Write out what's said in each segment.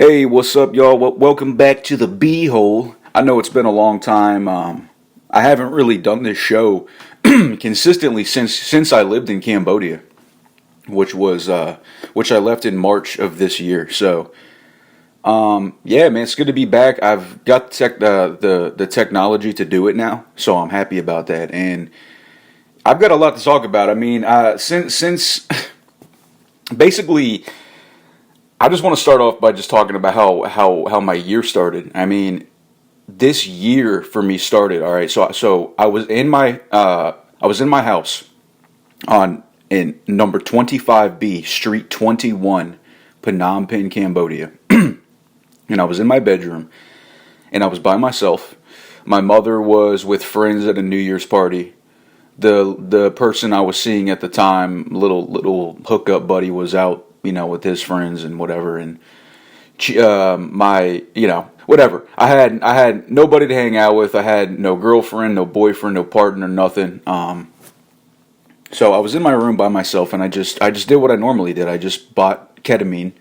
Hey, what's up, y'all? Welcome back to the B-hole. I know it's been a long time. I haven't really done this show consistently since I lived in Cambodia, which I left in March of this year. So, yeah, man, it's good to be back. I've got the technology to do it now, so I'm happy about that. And I've got a lot to talk about. I mean, since basically. I just want to start off by just talking about how my year started. I mean, this year for me started. All right, so I was in my house on in number 25B, Street 21, Phnom Penh, Cambodia, and I was in my bedroom, and I was by myself. My mother was with friends at a New Year's party. The person I was seeing at the time, little hookup buddy, was out, with his friends and whatever, and whatever. I had nobody to hang out with. I had no girlfriend, no boyfriend, no partner, nothing. So I was in my room by myself, and I just did what I normally did. I just bought ketamine.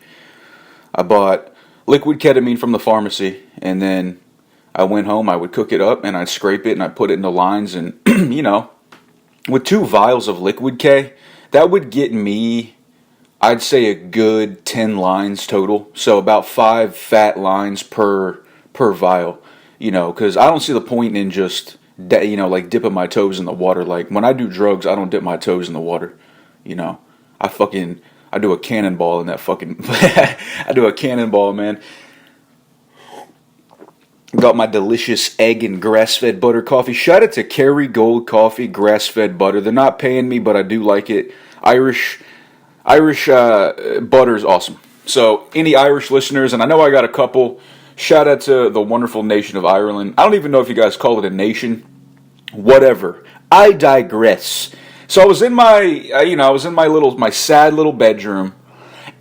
I bought liquid ketamine from the pharmacy, and then I went home. I would cook it up, and I'd scrape it, and I'd put it into lines, and with 2 vials of liquid K, that would get me, I'd say, a good 10 lines total. So about 5 fat lines per vial, because I don't see the point in just, like dipping my toes in the water. Like when I do drugs, I don't dip my toes in the water. I do a cannonball in that fucking, I do a cannonball, man. Got my delicious egg and grass-fed butter coffee. Shout out to Kerrygold Coffee, grass-fed butter. They're not paying me, but I do like it. Irish butter is awesome. So any Irish listeners, and I know I got a couple, shout out to the wonderful nation of Ireland. I don't even know if you guys call it a nation. Whatever. I digress. So I was in my sad little bedroom,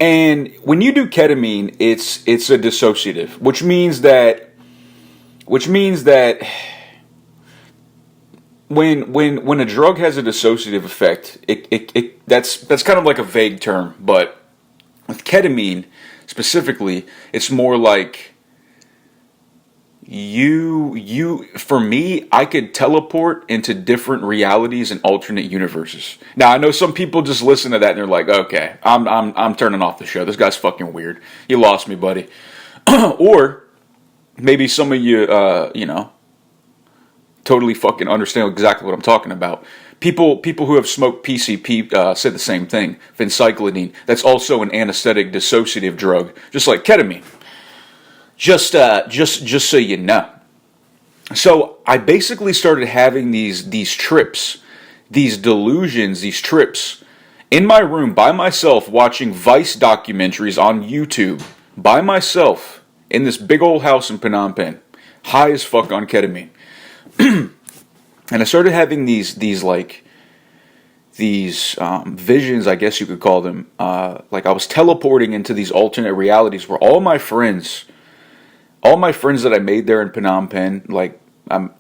and when you do ketamine, it's a dissociative, which means that when a drug has a dissociative effect, that's kind of like a vague term, but with ketamine specifically, it's more like for me, I could teleport into different realities and alternate universes. Now I know some people just listen to that and they're like, okay, I'm turning off the show. This guy's fucking weird. You lost me, buddy. Or maybe some of you, totally fucking understand exactly what I'm talking about. People who have smoked PCP said the same thing. Phencyclidine. That's also an anesthetic dissociative drug, just like ketamine. Just so you know. So I basically started having these trips, these delusions, these trips in my room by myself, watching Vice documentaries on YouTube by myself in this big old house in Phnom Penh, high as fuck on ketamine. And I started having these visions, I guess you could call them. Like I was teleporting into these alternate realities where all my friends that I made there in Phnom Penh,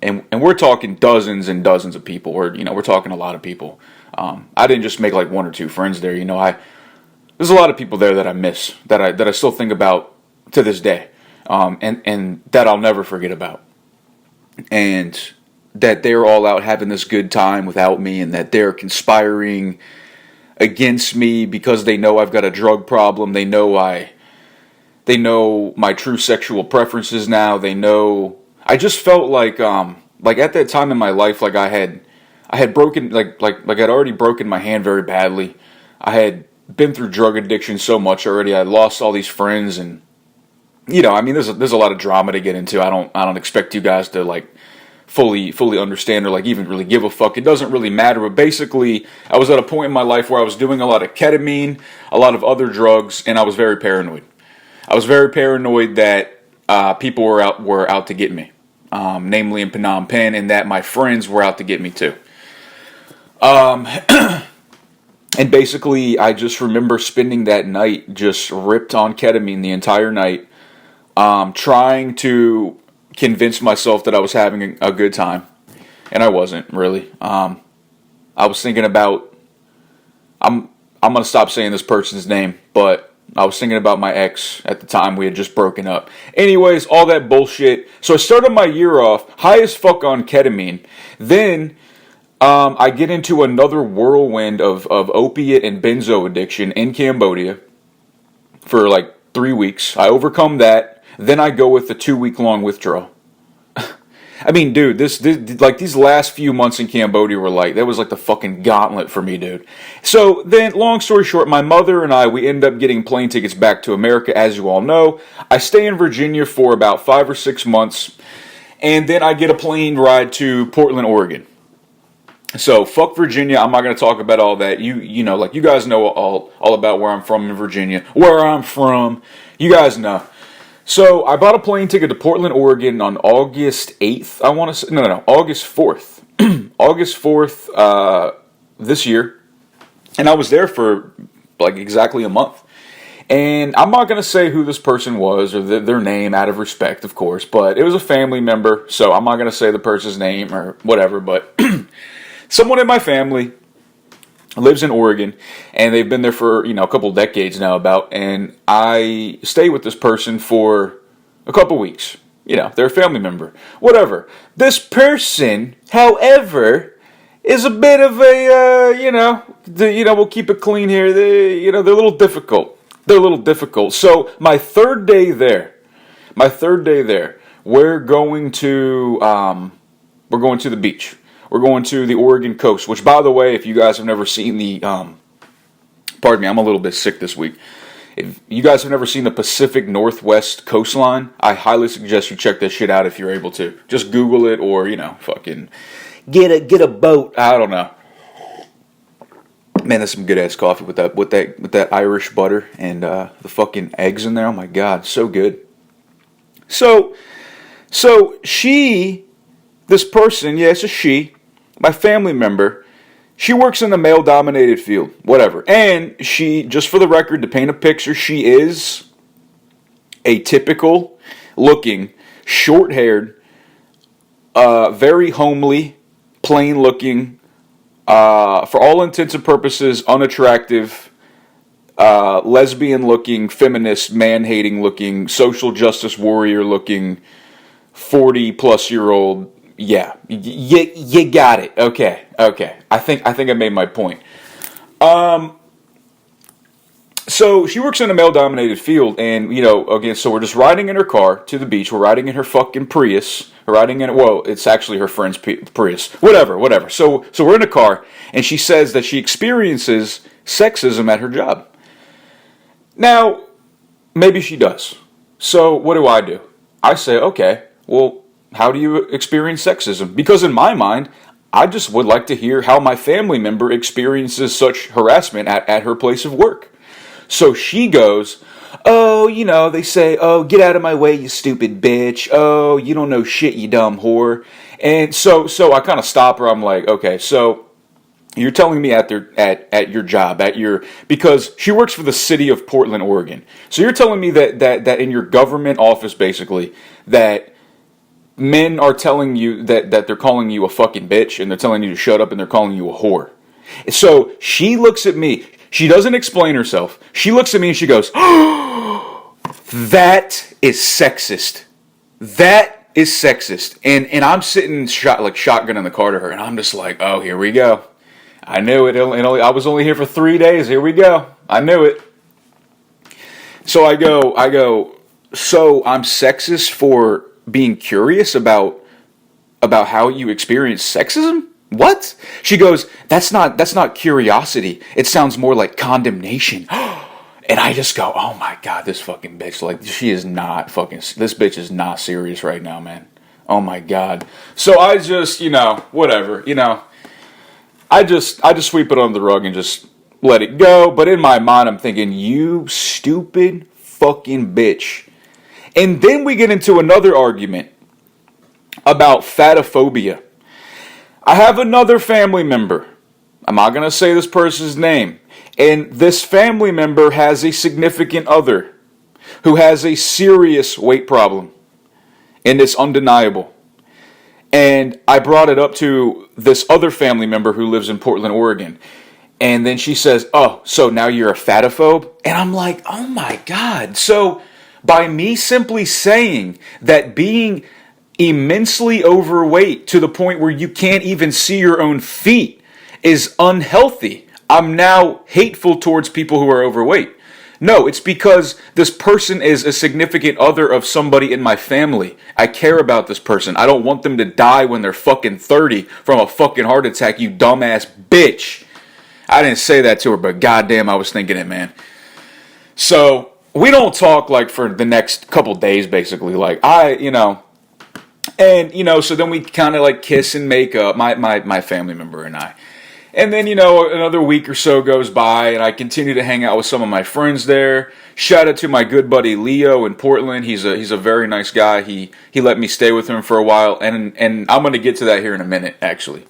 and we're talking dozens and dozens of people. We're talking a lot of people. I didn't just make like 1 or 2 friends there. There's a lot of people there that I miss, that I still think about to this day, and that I'll never forget about. And that they're all out having this good time without me, and that they're conspiring against me because they know I've got a drug problem. They know my true sexual preferences now. They know. I just felt like at that time in my life, like I had broken, like I'd already broken my hand very badly. I had been through drug addiction so much already. I lost all these friends, and there's a lot of drama to get into. I don't expect you guys to like fully understand or like even really give a fuck. It doesn't really matter. But basically, I was at a point in my life where I was doing a lot of ketamine, a lot of other drugs, and I was very paranoid. I was very paranoid that people were out to get me, namely in Phnom Penh, and that my friends were out to get me too. And basically, I just remember spending that night just ripped on ketamine the entire night, trying to convince myself that I was having a good time, and I wasn't really. I was thinking about, I'm gonna stop saying this person's name, but I was thinking about my ex at the time. We had just broken up. Anyways, all that bullshit. So I started my year off high as fuck on ketamine. Then I get into another whirlwind of opiate and benzo addiction in Cambodia for like 3 weeks. I overcome that. Then I go with the 2-week long withdrawal. I mean, dude, this like these last few months in Cambodia were like, that was like the fucking gauntlet for me, dude. So then, long story short, my mother and I, we end up getting plane tickets back to America, as you all know. I stay in Virginia for about 5 or 6 months, and then I get a plane ride to Portland, Oregon. So fuck Virginia. I'm not going to talk about all that. You know, like you guys know all about where I'm from in Virginia. Where I'm from, you guys know. So I bought a plane ticket to Portland, Oregon on August 8th. I want to say no, August 4th. August 4th this year. And I was there for like exactly a month. And I'm not going to say who this person was or their name out of respect, of course, but it was a family member, so I'm not going to say the person's name or whatever, but someone in my family lives in Oregon, and they've been there for, a couple decades now about, and I stay with this person for a couple weeks. They're a family member. Whatever. This person, however, is a bit of a, we'll keep it clean here. They're a little difficult. So my third day there, we're going to the beach. We're going to the Oregon coast, which, by the way, if you guys have never seen the, pardon me, I'm a little bit sick this week. If you guys have never seen the Pacific Northwest coastline, I highly suggest you check that shit out if you're able to. Just Google it or, fucking get a boat. I don't know. Man, that's some good ass coffee with that Irish butter and the fucking eggs in there. Oh my god, so good. So this person, it's a she, my family member, she works in the male-dominated field, whatever. And she, just for the record, to paint a picture, she is a typical-looking, short-haired, very homely, plain-looking, for all intents and purposes, unattractive, lesbian-looking, feminist, man-hating-looking, social justice warrior-looking, 40-plus-year-old. Yeah, you got it. Okay. I think I made my point. So she works in a male-dominated field, and again, so we're just riding in her car to the beach. We're riding in her fucking Prius. It's actually her friend's Prius. Whatever. So we're in a car, and she says that she experiences sexism at her job. Now, maybe she does. So what do? I say, okay, well, how do you experience sexism? Because in my mind, I just would like to hear how my family member experiences such harassment at her place of work. So she goes, oh, they say, oh, get out of my way, you stupid bitch. Oh, you don't know shit, you dumb whore. And so I kind of stop her. I'm like, okay, so you're telling me at your job, because she works for the city of Portland, Oregon. So you're telling me that in your government office, basically, that men are telling you that they're calling you a fucking bitch, and they're telling you to shut up, and they're calling you a whore. So she looks at me. She doesn't explain herself. She looks at me and she goes, oh, that is sexist. That is sexist. And I'm sitting shotgun in the car to her, and I'm just like, oh, here we go. I knew it. I was only here for 3 days. Here we go. I knew it. So I go, so I'm sexist for being curious about how you experience sexism? What? She goes, that's not curiosity. It sounds more like condemnation. And I just go, oh my god, this fucking bitch, like, she is not fucking, this bitch is not serious right now, man. Oh my god. So I just, whatever, I just sweep it under the rug and just let it go. But in my mind, I'm thinking, you stupid fucking bitch. And then we get into another argument about fatophobia. I have another family member. I'm not going to say this person's name. And this family member has a significant other who has a serious weight problem. And it's undeniable. And I brought it up to this other family member who lives in Portland, Oregon. And then she says, "Oh, so now you're a fatophobe?" And I'm like, "Oh my God." So by me simply saying that being immensely overweight to the point where you can't even see your own feet is unhealthy, I'm now hateful towards people who are overweight. No, it's because this person is a significant other of somebody in my family. I care about this person. I don't want them to die when they're fucking 30 from a fucking heart attack, you dumbass bitch. I didn't say that to her, but goddamn, I was thinking it, man. So we don't talk like for the next couple days, basically. Like so then we kind of like kiss and make up, my family member and I. And then, another week or so goes by, and I continue to hang out with some of my friends there. Shout out to my good buddy Leo in Portland. He's a very nice guy. He let me stay with him for a while, and I'm going to get to that here in a minute, actually.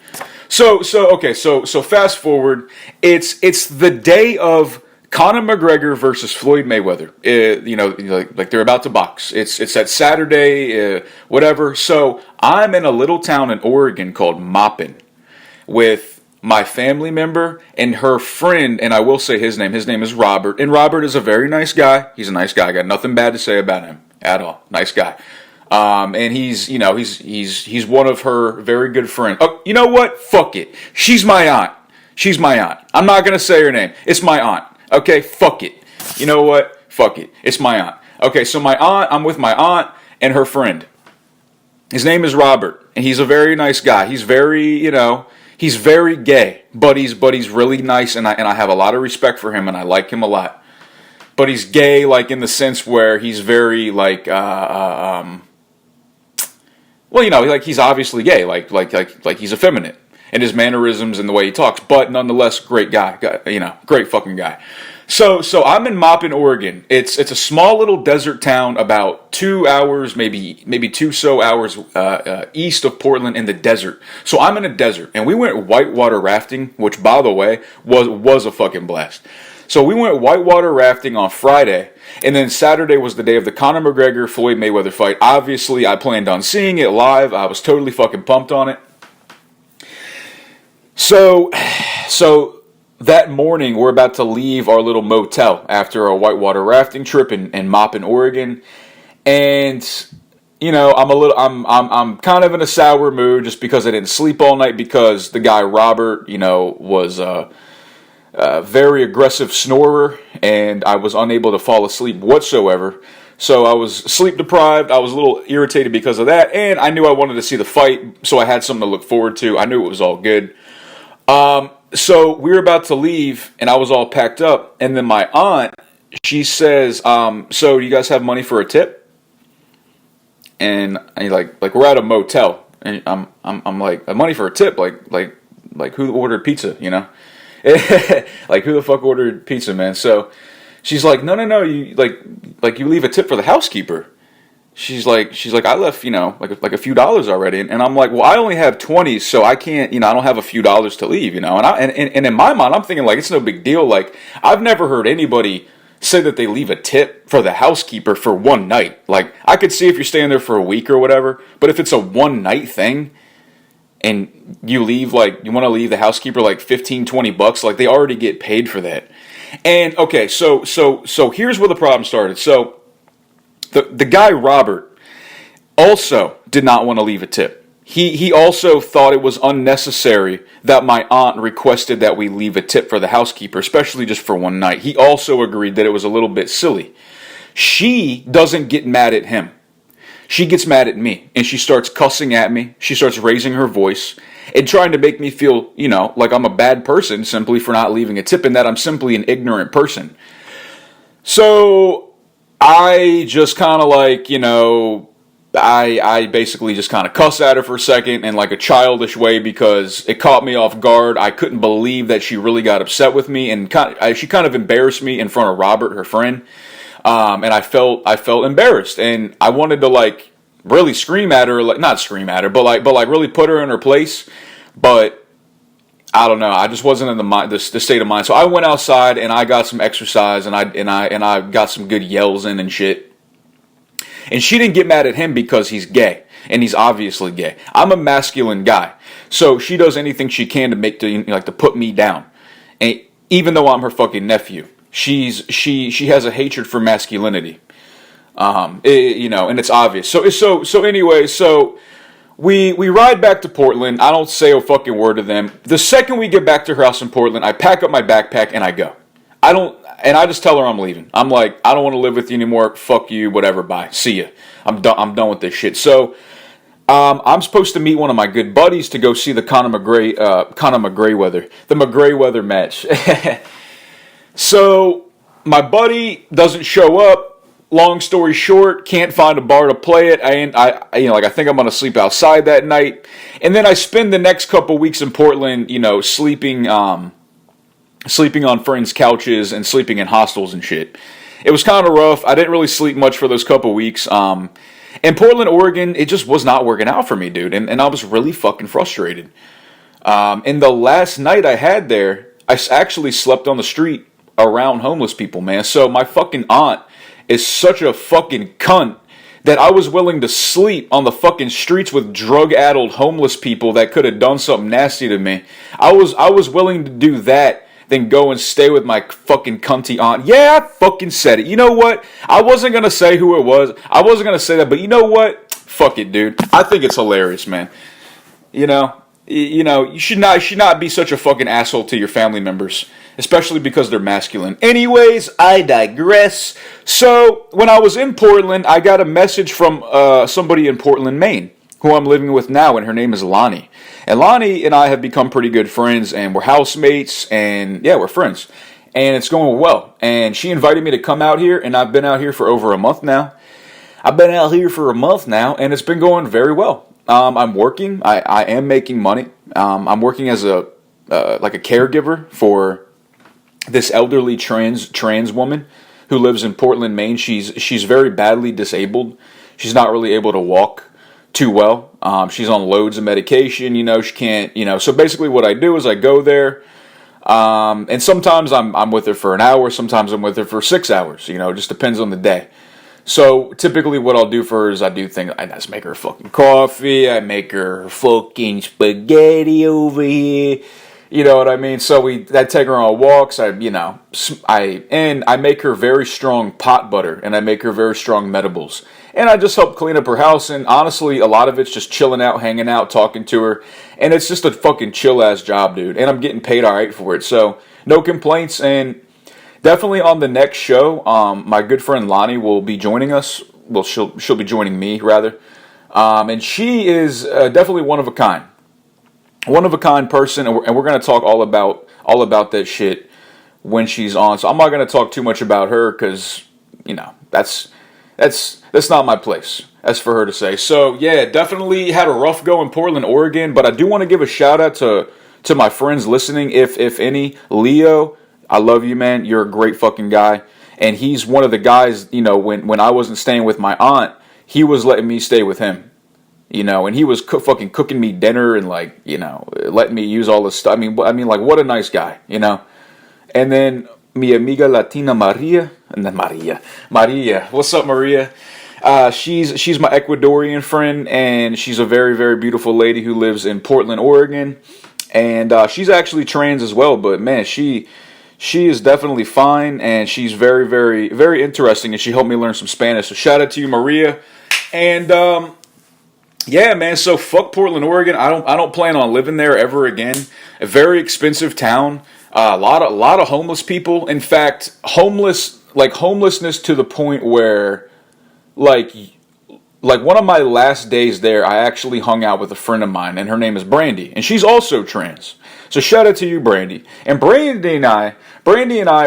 So fast forward. It's the day of Conor McGregor versus Floyd Mayweather. Like they're about to box. It's that Saturday, whatever. So I'm in a little town in Oregon called Maupin with my family member and her friend, and I will say his name. His name is Robert, and Robert is a very nice guy. He's a nice guy. I got nothing bad to say about him at all. Nice guy. And he's one of her very good friends. Oh, you know what? Fuck it. She's my aunt. She's my aunt. I'm not gonna say her name. It's my aunt. Okay? Fuck it. You know what? Fuck it. It's my aunt. Okay, so my aunt, I'm with my aunt and her friend. His name is Robert, and he's a very nice guy. He's very, he's very gay, but he's really nice, and I have a lot of respect for him, and I like him a lot. But he's gay, like in the sense where he's very like, he's obviously gay, like he's effeminate in his mannerisms and the way he talks, but nonetheless, great guy, great fucking guy. So I'm in Maupin, Oregon. It's a small little desert town about 2 hours, maybe 2 hours east of Portland in the desert. So I'm in a desert, and we went whitewater rafting, which by the way was a fucking blast. So we went whitewater rafting on Friday, and then Saturday was the day of the Conor McGregor Floyd Mayweather fight. Obviously, I planned on seeing it live. I was totally fucking pumped on it. So that morning, we're about to leave our little motel after a whitewater rafting trip in Maupin, Oregon, and I'm kind of in a sour mood just because I didn't sleep all night because the guy Robert, was a very aggressive snorer, and I was unable to fall asleep whatsoever. So I was sleep deprived. I was a little irritated because of that, and I knew I wanted to see the fight, so I had something to look forward to. I knew it was all good. So we were about to leave, and I was all packed up, and then my aunt, she says, "So you guys have money for a tip?" And I like we're at a motel, and I'm like, "Money for a tip? Like who ordered pizza? Like who the fuck ordered pizza, man?" So she's like, "No, you like you leave a tip for the housekeeper." She's like, I left, like a few dollars already, and I'm like, well, I only have 20s, so I can't, I don't have a few dollars to leave, and in my mind, I'm thinking like it's no big deal. Like I've never heard anybody say that they leave a tip for the housekeeper for one night. Like I could see if you're staying there for a week or whatever, but if it's a one night thing, and you leave you want to leave the housekeeper like $15-20, like they already get paid for that. And okay, so here's where the problem started. So the guy Robert also did not want to leave a tip. He also thought it was unnecessary that my aunt requested that we leave a tip for the housekeeper, especially just for one night. He also agreed that it was a little bit silly. She doesn't get mad at him. She gets mad at me, and she starts cussing at me. She starts raising her voice and trying to make me feel, like I'm a bad person simply for not leaving a tip, and that I'm simply an ignorant person. So I just kind of I basically just kind of cuss at her for a second in like a childish way because it caught me off guard. I couldn't believe that she really got upset with me, and she kind of embarrassed me in front of Robert, her friend. And I felt embarrassed, and I wanted to really scream at her, not scream at her, but really put her in her place. But I don't know. I just wasn't in the state of mind. So I went outside and I got some exercise, and I got some good yells in and shit. And she didn't get mad at him because he's gay, and he's obviously gay. I'm a masculine guy, so she does anything she can to to put me down. And even though I'm her fucking nephew, she has a hatred for masculinity. And it's obvious. So anyway, we ride back to Portland. I don't say a fucking word to them. The second we get back to her house in Portland, I pack up my backpack and I go. I just tell her I'm leaving. I'm like, I don't want to live with you anymore. Fuck you, whatever. Bye. See ya. I'm done with this shit. So, I'm supposed to meet one of my good buddies to go see the Conor McGregor match. So, my buddy doesn't show up. Long story short, can't find a bar to play it. I think I'm gonna sleep outside that night, and then I spend the next couple weeks in Portland, sleeping on friends' couches and sleeping in hostels and shit. It was kind of rough. I didn't really sleep much for those couple weeks. In Portland, Oregon, it just was not working out for me, dude, and I was really fucking frustrated. And the last night I had there, I actually slept on the street around homeless people, man. So my fucking aunt is such a fucking cunt that I was willing to sleep on the fucking streets with drug-addled homeless people that could have done something nasty to me. I was willing to do that than go and stay with my fucking cunty aunt. Yeah, I fucking said it. You know what? I wasn't going to say who it was. I wasn't going to say that, but you know what? Fuck it, dude. I think it's hilarious, man. You should not be such a fucking asshole to your family members, especially because they're masculine. Anyways, I digress. So, when I was in Portland, I got a message from somebody in Portland, Maine, who I'm living with now, and her name is Lonnie. And Lonnie and I have become pretty good friends, and we're housemates, and yeah, we're friends. And it's going well. And she invited me to come out here, and I've been out here for over a month now. And it's been going very well. I'm working. I am making money. I'm working as a caregiver for this elderly trans woman who lives in Portland, Maine. She's very badly disabled. She's not really able to walk too well. She's on loads of medication. She can't. So basically, what I do is I go there, and sometimes I'm with her for an hour. Sometimes I'm with her for 6 hours. It just depends on the day. So, typically what I'll do for her is I just make her fucking coffee, I make her fucking spaghetti over here, you know what I mean? So I take her on walks, I make her very strong pot butter, and I make her very strong medibles. And I just help clean up her house, and honestly, a lot of it's just chilling out, hanging out, talking to her, and it's just a fucking chill-ass job, dude, and I'm getting paid alright for it, so no complaints, and definitely on the next show, my good friend Lonnie will be joining us. Well, she'll be joining me rather, and she is definitely one of a kind person, and we're going to talk all about that shit when she's on. So I'm not going to talk too much about her because that's not my place. That's for her to say. So yeah, definitely had a rough go in Portland, Oregon, but I do want to give a shout out to my friends listening, if any. Leo, I love you, man. You're a great fucking guy. And he's one of the guys, when I wasn't staying with my aunt, he was letting me stay with him. And he was fucking cooking me dinner and letting me use all this stuff. I mean, what a nice guy, And then mi amiga Latina Maria. What's up, Maria? She's my Ecuadorian friend, and she's a very, very beautiful lady who lives in Portland, Oregon. And she's actually trans as well, but man, she is definitely fine, and she's very, very, very interesting, and she helped me learn some Spanish. So shout out to you, Maria. And yeah, man. So fuck Portland, Oregon. I don't plan on living there ever again. A very expensive town. A lot of homeless people. In fact, homelessness to the point where, like one of my last days there, I actually hung out with a friend of mine, and her name is Brandy, and she's also trans. So shout out to you, Brandy. And Brandy and I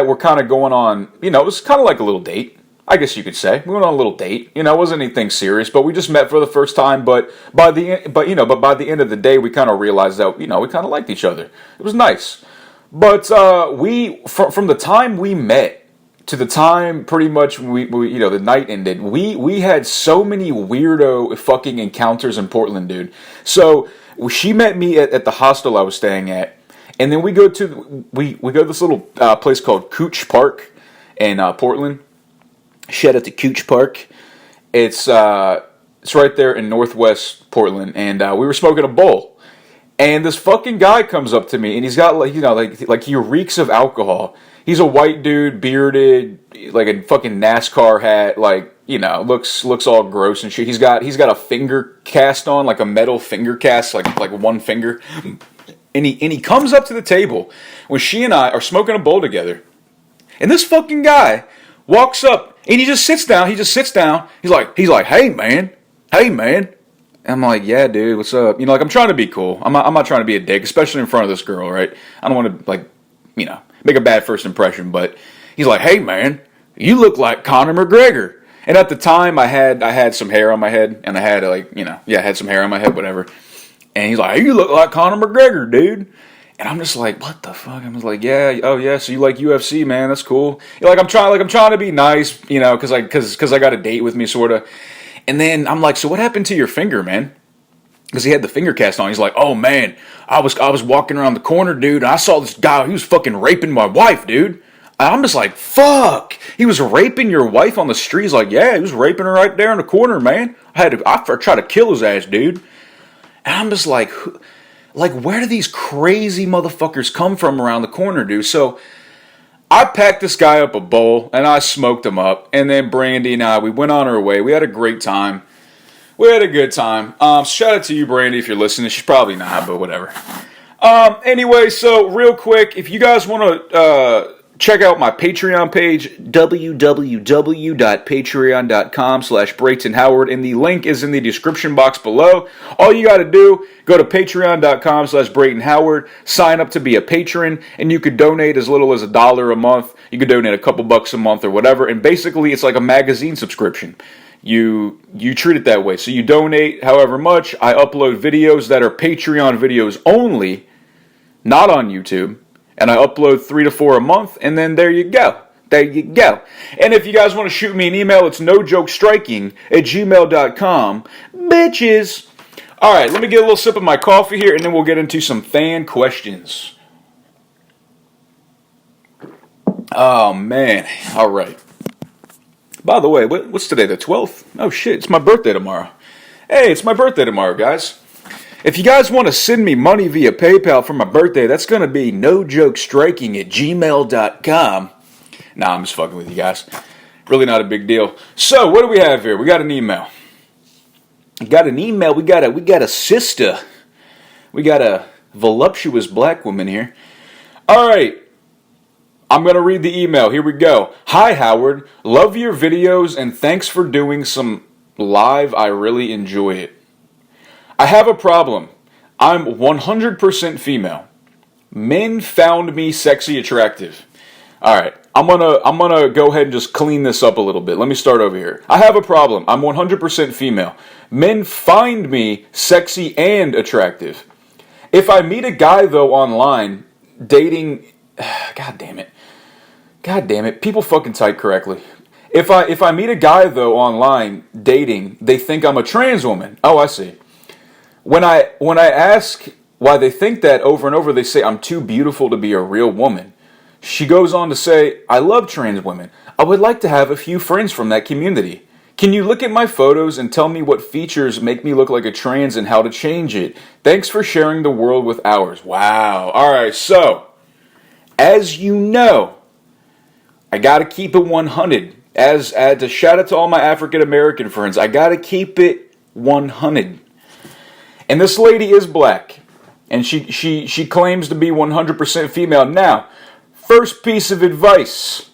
were kind of going on, it was kind of like a little date, I guess you could say. We went on a little date. It wasn't anything serious, but we just met for the first time. But by the end of the day, we kind of realized that we kind of liked each other. It was nice. But from the time we met to the time pretty much we the night ended, we had so many weirdo fucking encounters in Portland, dude. So she met me at the hostel I was staying at, and then we go to this little place called Cooch Park in Portland. Shout out to Cooch Park. It's right there in northwest Portland, and we were smoking a bowl. And this fucking guy comes up to me, and he's got like, you know, like he reeks of alcohol. He's a white dude, bearded, like a fucking NASCAR hat, like, you know, looks all gross and shit. He's got a finger cast on, like a metal finger cast, like one finger. And he comes up to the table when she and I are smoking a bowl together. And this fucking guy walks up and he just sits down. He's like, hey man. And I'm like, yeah, dude, what's up? You know, like, I'm trying to be cool. I'm not trying to be a dick, especially in front of this girl, right? I don't want to, like, you know, make a bad first impression. But he's like, hey man, you look like Conor McGregor. And at the time, I had some hair on my head, and I had, like, you know, I had some hair on my head, whatever. And he's like, hey, you look like Conor McGregor, dude. And I'm just like, what the fuck? I was like, yeah, oh yeah, so you like UFC, man? That's cool. You're like, I'm trying to be nice, you know, because I got a date with me, sort of. And then I'm like, so what happened to your finger, man? Because he had the finger cast on. He's like, oh man, I was walking around the corner, dude, and I saw this guy. He was fucking raping my wife, dude. I'm just like, fuck. He was raping your wife on the street. He's like, yeah, he was raping her right there in the corner, man. I tried to kill his ass, dude. And I'm just like, where do these crazy motherfuckers come from around the corner, dude? So I packed this guy up a bowl, and I smoked him up. And then Brandy and I, we went on our way. We had a great time. We had a good time. Shout out to you, Brandy, if you're listening. She's probably not, but whatever. Anyway, so real quick, if you guys want to check out my Patreon page, www.patreon.com/BraytonHoward, and the link is in the description box below. All you got to do, go to patreon.com/BraytonHoward, sign up to be a patron, and you could donate as little as $1 a month. You could donate a couple bucks a month or whatever, and basically it's like a magazine subscription. You treat it that way. So you donate however much. I upload videos that are Patreon videos only, not on YouTube. And I upload 3 to 4 a month, and then there you go. And if you guys want to shoot me an email, it's nojokestriking@gmail.com. Bitches. All right, let me get a little sip of my coffee here, and then we'll get into some fan questions. Oh, man. All right. By the way, what's today, the 12th? Oh, shit, it's my birthday tomorrow. Hey, it's my birthday tomorrow, guys. If you guys want to send me money via PayPal for my birthday, that's going to be nojokestriking@gmail.com. Nah, I'm just fucking with you guys. Really not a big deal. So, what do we have here? We got an email. We got a sister. We got a voluptuous black woman here. All right. I'm going to read the email. Here we go. Hi, Howard. Love your videos and thanks for doing some live. I really enjoy it. I have a problem. I'm 100% female. Men found me sexy attractive. All right. I'm gonna go ahead and just clean this up a little bit. Let me start over here. I have a problem. I'm 100% female. Men find me sexy and attractive. If I meet a guy though online dating, God damn it. People fucking type correctly. If I meet a guy though online dating, they think I'm a trans woman. Oh, I see. When I ask why they think that over and over, they say I'm too beautiful to be a real woman. She goes on to say, I love trans women. I would like to have a few friends from that community. Can you look at my photos and tell me what features make me look like a trans and how to change it? Thanks for sharing the world with ours. Wow. All right, so as you know, I got to keep it 100. As to shout out to all my African American friends, I got to keep it 100. And this lady is black, and she claims to be 100% female. Now, first piece of advice,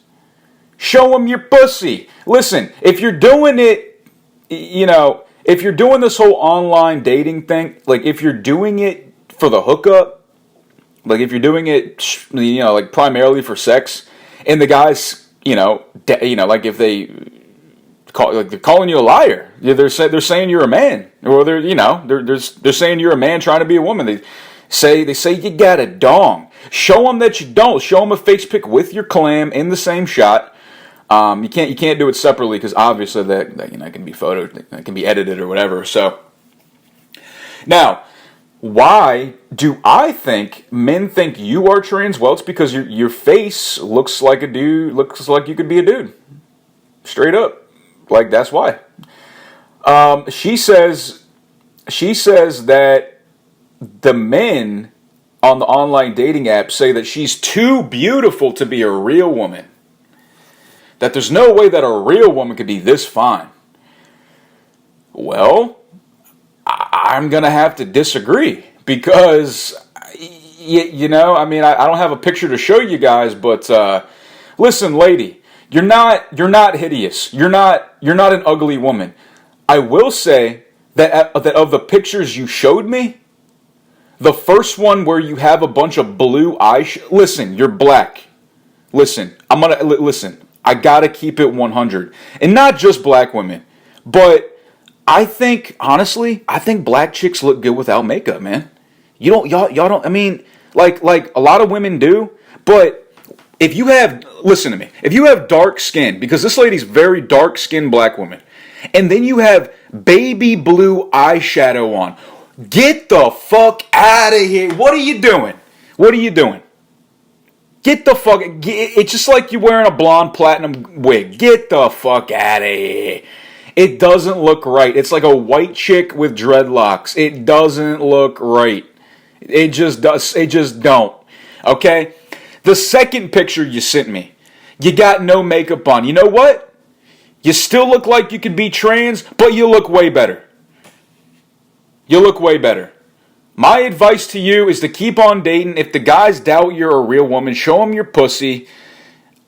show them your pussy. Listen, if you're doing it, you know, if you're doing this whole online dating thing, like if you're doing it for the hookup, like if you're doing it, you know, like primarily for sex, and the guys, like if they they're calling you a liar. They're saying you're a man, or they're saying you're a man trying to be a woman. They say you got a dong. Show them that you don't. Show them a face pic with your clam in the same shot. You can't do it separately because obviously that it can be photoed, it can be edited or whatever. So now, why do I think men think you are trans? Well, it's because your face looks like a dude, looks like you could be a dude. Straight up. Like, that's why. She says that the men on the online dating app say that she's too beautiful to be a real woman. That there's no way that a real woman could be this fine. Well, I'm going to have to disagree because, you know, I mean, I don't have a picture to show you guys, but listen, lady, you're not hideous. You're not an ugly woman. I will say that of the pictures you showed me, the first one where you have a bunch of blue eyes. Listen, you're black. Listen, listen. I gotta keep it 100, and not just black women, but I think honestly, I think black chicks look good without makeup, man. Y'all don't. I mean, like a lot of women do, but if you have, listen to me, if you have dark skin, because this lady's very dark skinned black woman, and then you have baby blue eyeshadow on. Get the fuck out of here. What are you doing? What are you doing? Get the fuck... It's just like you're wearing a blonde platinum wig. Get the fuck out of here. It doesn't look right. It's like a white chick with dreadlocks. It doesn't look right. It just does. It just don't. Okay? The second picture you sent me, you got no makeup on. You know what? You still look like you could be trans, but you look way better. You look way better. My advice to you is to keep on dating. If the guys doubt you're a real woman, show them your pussy.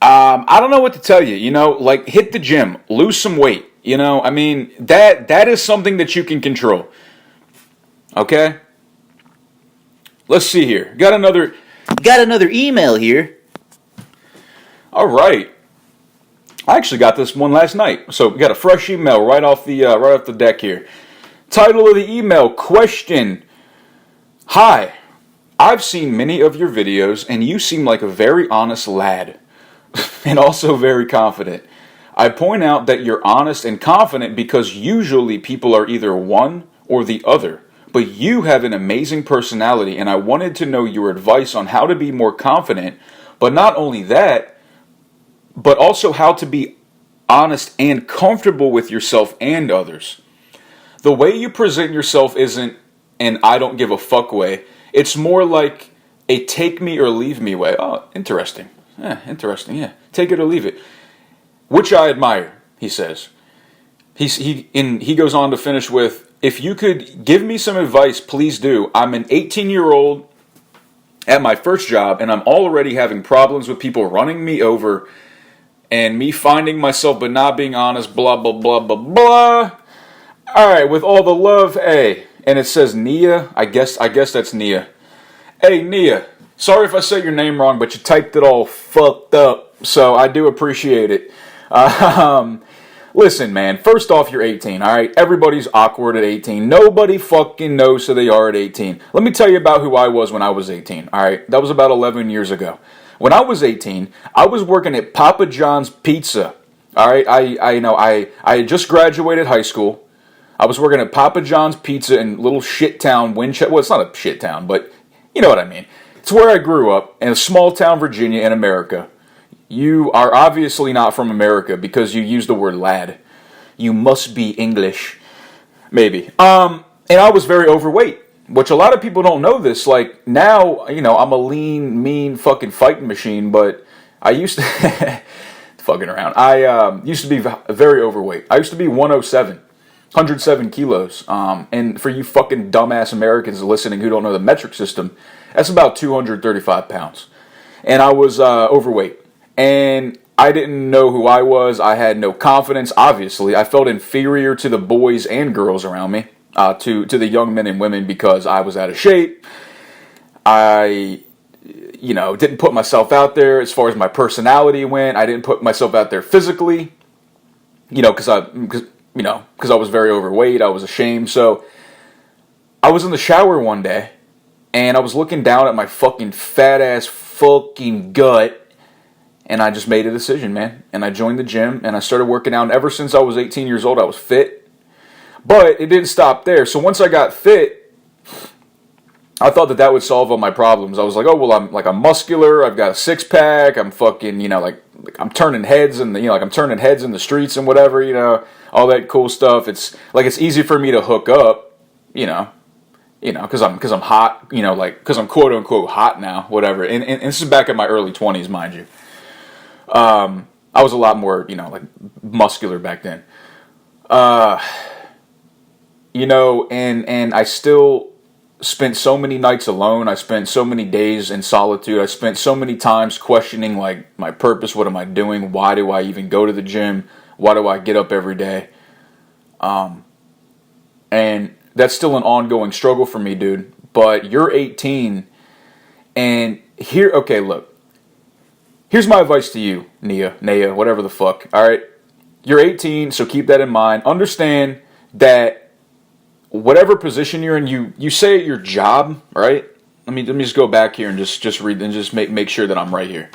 I don't know what to tell you. You know, like hit the gym, lose some weight. You know, I mean that is something that you can control. Okay. Let's see here. Got another email here. All right. I actually got this one last night, so we got a fresh email right off the deck here. Title of the email, question. Hi, I've seen many of your videos and you seem like a very honest lad and also very confident. I point out that you're honest and confident because usually people are either one or the other, but you have an amazing personality and I wanted to know your advice on how to be more confident, but not only that, but also how to be honest and comfortable with yourself and others. The way you present yourself isn't an I don't give a fuck way. It's more like a take me or leave me way. Oh, interesting. Yeah, interesting. Yeah, take it or leave it. Which I admire, he says. He goes on to finish with, if you could give me some advice, please do. I'm an 18-year-old at my first job, and I'm already having problems with people running me over and me finding myself but not being honest, blah, blah, blah, blah, blah. All right, with all the love, hey, and it says Nia. I guess that's Nia. Hey, Nia, sorry if I said your name wrong, but you typed it all fucked up, so I do appreciate it. Listen, man, first off, you're 18, all right? Everybody's awkward at 18. Nobody fucking knows who they are at 18. Let me tell you about who I was when I was 18, all right? That was about 11 years ago. When I was 18, I was working at Papa John's Pizza, all right? I had just graduated high school. I was working at Papa John's Pizza in little shit town Winchester. Well, it's not a shit town, but you know what I mean. It's where I grew up, in a small town Virginia in America. You are obviously not from America because you use the word lad. You must be English. Maybe. And I was very overweight, which a lot of people don't know this. Like, now, you know, I'm a lean, mean, fucking fighting machine, but I used to... fucking around. I used to be very overweight. I used to be 107 kilos. And for you fucking dumbass Americans listening who don't know the metric system, that's about 235 pounds. And I was overweight. And I didn't know who I was. I had no confidence, obviously. I felt inferior to the boys and girls around me, to the young men and women, because I was out of shape. I, didn't put myself out there as far as my personality went. I didn't put myself out there physically, because I was very overweight. I was ashamed. So I was in the shower one day, and I was looking down at my fucking fat ass fucking gut. And I just made a decision, man. And I joined the gym, and I started working out. And ever since I was 18 years old, I was fit. But it didn't stop there. So once I got fit, I thought that would solve all my problems. I was like, oh, well, I'm muscular. I've got a six-pack. I'm fucking, I'm turning heads, and I'm turning heads in the streets and whatever, all that cool stuff. It's easy for me to hook up, because I'm hot, like because I'm quote unquote hot now, whatever. And this is back in my early 20s, mind you. I was a lot more, like muscular back then. And I still spent so many nights alone. I spent so many days in solitude. I spent so many times questioning like my purpose. What am I doing? Why do I even go to the gym? Why do I get up every day? And that's still an ongoing struggle for me, dude. But you're 18, and okay, look. Here's my advice to you, Naya, whatever the fuck. All right, you're 18, so keep that in mind. Understand that whatever position you're in, you say at your job, right? Let me just go back here and just read and just make sure that I'm right here.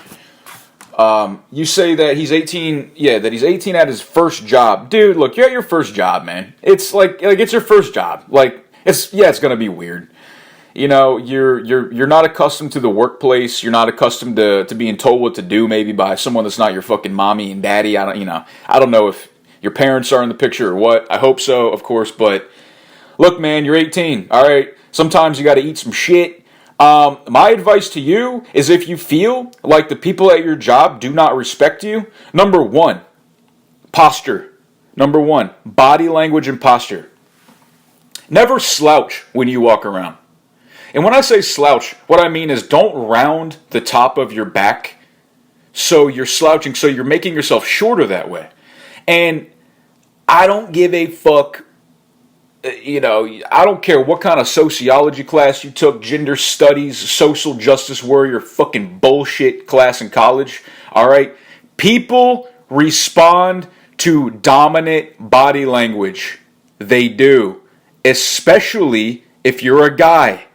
You say that he's 18, that he's 18 at his first job. Dude, look, you're at your first job, man. It's like it's your first job. Like it's gonna be weird. You're not accustomed to the workplace. You're not accustomed to being told what to do maybe by someone that's not your fucking mommy and daddy. I don't know if your parents are in the picture or what. I hope so, of course, but look, man, you're 18. All right. Sometimes you got to eat some shit. My advice to you is if you feel like the people at your job do not respect you, number one, posture. Number one, body language and posture. Never slouch when you walk around. And when I say slouch, what I mean is don't round the top of your back so you're slouching, so you're making yourself shorter that way. And I don't give a fuck. I don't care what kind of sociology class you took, gender studies, social justice warrior, fucking bullshit class in college. All right? People respond to dominant body language. They do. Especially if you're a guy.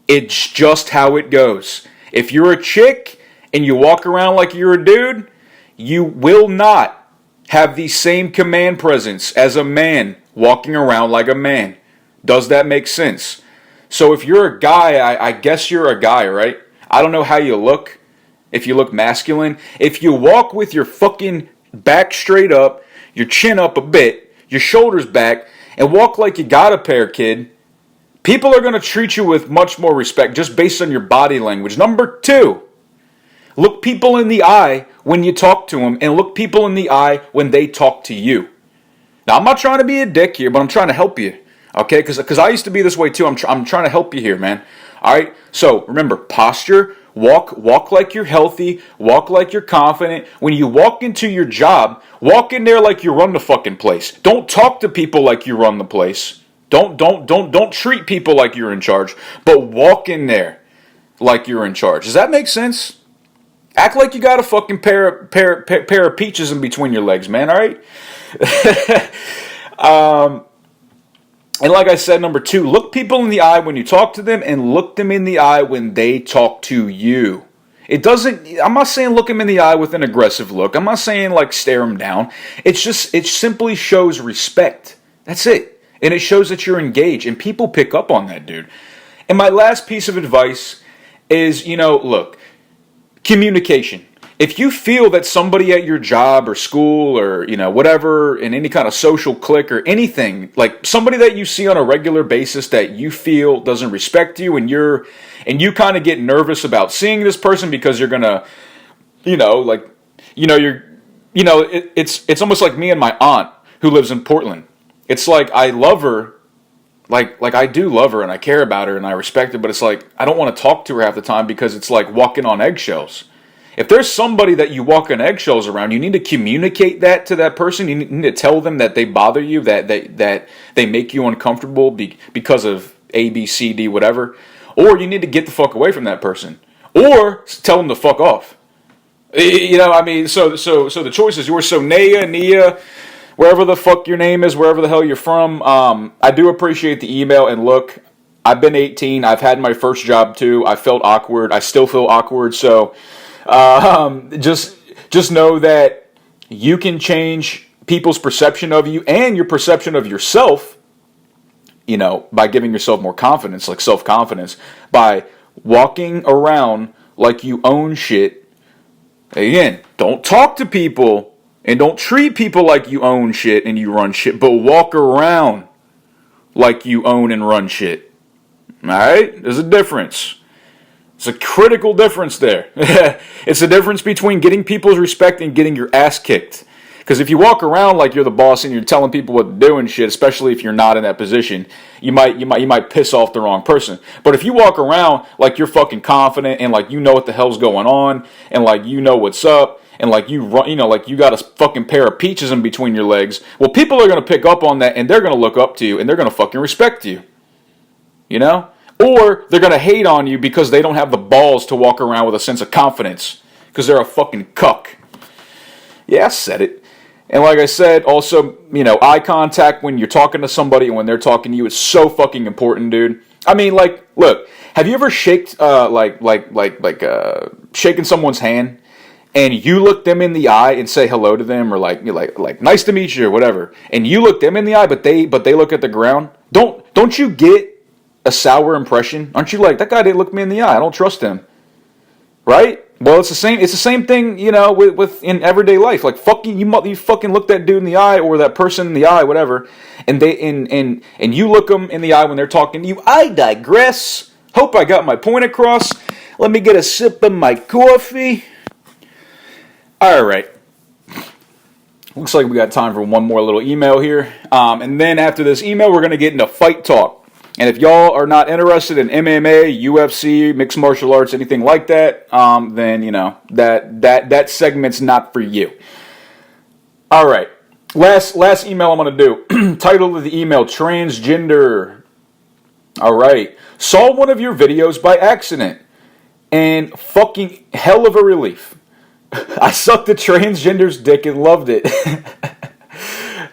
It's just how it goes. If you're a chick and you walk around like you're a dude, you will not have the same command presence as a man walking around like a man. Does that make sense? So if you're a guy, I guess you're a guy, right? I don't know how you look. If you look masculine. If you walk with your fucking back straight up, your chin up a bit, your shoulders back, and walk like you got a pair, kid, people are going to treat you with much more respect just based on your body language. Number two, look people in the eye when you talk to them, and look people in the eye when they talk to you. Now, I'm not trying to be a dick here, but I'm trying to help you, okay? Because I used to be this way too. I'm trying to help you here, man. All right? So, remember, posture, walk like you're healthy, walk like you're confident. When you walk into your job, walk in there like you run the fucking place. Don't talk to people like you run the place. Don't treat people like you're in charge, but walk in there like you're in charge. Does that make sense? Act like you got a fucking pair of peaches in between your legs, man, all right? And like I said, number two, look people in the eye when you talk to them and look them in the eye when they talk to you. I'm not saying look them in the eye with an aggressive look. I'm not saying like stare them down. It simply shows respect. That's it. And it shows that you're engaged, and people pick up on that, dude. And my last piece of advice is, look, communication. If you feel that somebody at your job or school or, whatever, in any kind of social clique or anything, like somebody that you see on a regular basis that you feel doesn't respect you and you kind of get nervous about seeing this person because you're going to, it's almost like me and my aunt who lives in Portland. It's like I love her, like I do love her and I care about her and I respect her, but it's like I don't want to talk to her half the time because it's like walking on eggshells. If there's somebody that you walk on eggshells around, you need to communicate that to that person. You need to tell them that they bother you, that they make you uncomfortable because of A, B, C, D, whatever. Or you need to get the fuck away from that person. Or tell them to fuck off. So the choice is yours. So Nia, wherever the fuck your name is, wherever the hell you're from, I do appreciate the email. And look, I've been 18. I've had my first job too. I felt awkward. I still feel awkward. So just know that you can change people's perception of you and your perception of yourself, by giving yourself more confidence, like self-confidence, by walking around like you own shit. Again, don't talk to people and don't treat people like you own shit and you run shit, but walk around like you own and run shit. All right? There's a difference. It's a critical difference there. It's the difference between getting people's respect and getting your ass kicked. Because if you walk around like you're the boss and you're telling people what to do and shit, especially if you're not in that position, you might piss off the wrong person. But if you walk around like you're fucking confident and like you know what the hell's going on and like you know what's up and like you run, like you got a fucking pair of peaches in between your legs, well, people are gonna pick up on that and they're gonna look up to you and they're gonna fucking respect you. You know? Or they're gonna hate on you because they don't have the balls to walk around with a sense of confidence because they're a fucking cuck. Yeah, I said it. And like I said, also, eye contact when you're talking to somebody and when they're talking to you is so fucking important, dude. I mean, like, look, have you ever shaken someone's hand and you look them in the eye and say hello to them or like nice to meet you or whatever, and you look them in the eye, but they look at the ground? Don't you get a sour impression? Aren't you like, that guy didn't look me in the eye, I don't trust him, right? Well, it's the same thing, with in everyday life. Like, fucking, you fucking look that dude in the eye or that person in the eye, whatever, and you look them in the eye when they're talking to you. I digress. Hope I got my point across. Let me get a sip of my coffee. All right. Looks like we got time for one more little email here, and then after this email, we're gonna get into fight talk. And if y'all are not interested in MMA, UFC, mixed martial arts, anything like that, then, that segment's not for you. All right. Last email I'm going to do. Title of the email, Transgender. All right. Saw one of your videos by accident. And fucking hell of a relief. I sucked a transgender's dick and loved it.